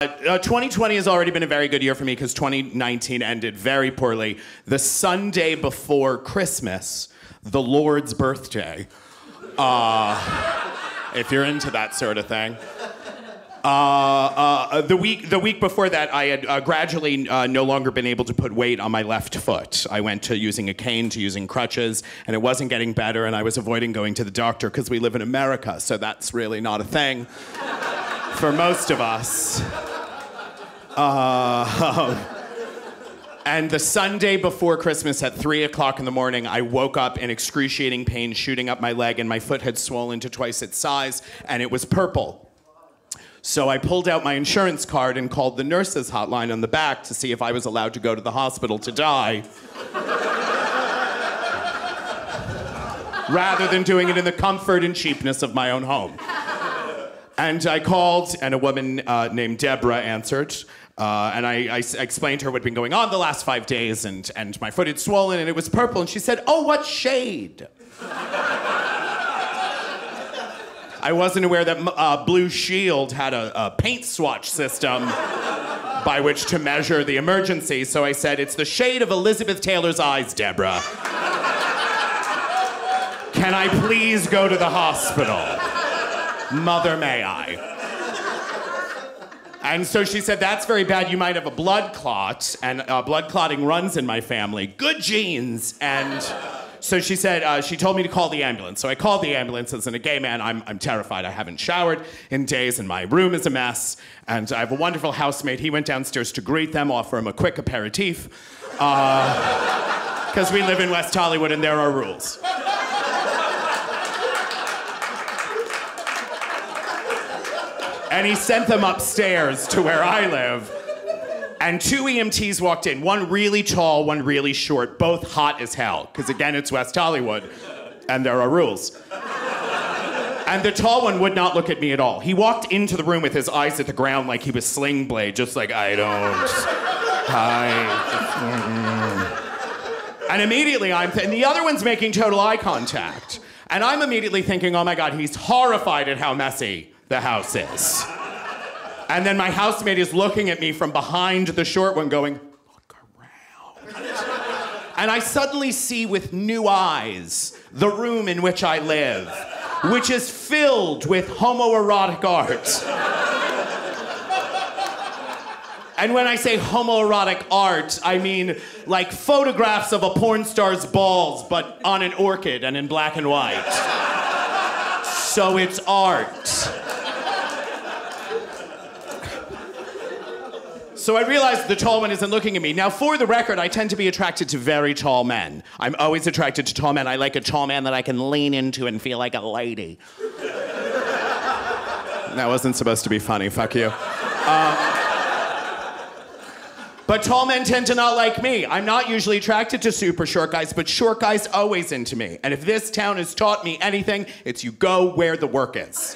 2020 has already been a very good year for me because 2019 ended very poorly. The Sunday before Christmas, the Lord's birthday, if you're into that sort of thing. The week before that, I had gradually no longer been able to put weight on my left foot. I went to using a cane to using crutches, and it wasn't getting better, and I was avoiding going to the doctor because we live in America, so that's really not a thing for most of us. And the Sunday before Christmas at 3 o'clock in the morning, I woke up in excruciating pain, shooting up my leg, and my foot had swollen to twice its size, and it was purple. So I pulled out my insurance card and called the nurses' hotline on the back to see if I was allowed to go to the hospital to die. Rather than doing it in the comfort and cheapness of my own home. And I called, and a woman named Deborah answered. And I explained to her what had been going on the last 5 days, and my foot had swollen, and it was purple. And she said, "Oh, what shade?" I wasn't aware that Blue Shield had a paint swatch system by which to measure the emergency. So I said, "It's the shade of Elizabeth Taylor's eyes, Deborah. Can I please go to the hospital? Mother, may I?" And so she said, "That's very bad. You might have a blood clot, and blood clotting runs in my family. Good genes." And so she said, she told me to call the ambulance. So I called the ambulance. As a gay man, I'm terrified. I haven't showered in days, and my room is a mess. And I have a wonderful housemate. He went downstairs to greet them, offer him a quick aperitif. Because we live in West Hollywood, and there are rules. And he sent them upstairs to where I live. And 2 EMTs walked in, one really tall, one really short, both hot as hell. Because again, it's West Hollywood, and there are rules. And the tall one would not look at me at all. He walked into the room with his eyes at the ground like he was Sling Blade, just like, "I don't, And immediately and the other one's making total eye contact. And I'm immediately thinking, oh my God, he's horrified at how messy the house is. And then my housemate is looking at me from behind the short one going, "Look around." And I suddenly see with new eyes the room in which I live, which is filled with homoerotic art. And when I say homoerotic art, I mean like photographs of a porn star's balls, but on an orchid and in black and white. So it's art. So I realized the tall one isn't looking at me. Now, for the record, I tend to be attracted to very tall men. I'm always attracted to tall men. I like a tall man that I can lean into and feel like a lady. That wasn't supposed to be funny, fuck you. But tall men tend to not like me. I'm not usually attracted to super short guys, but short guys always into me. And if this town has taught me anything, it's you go where the work is.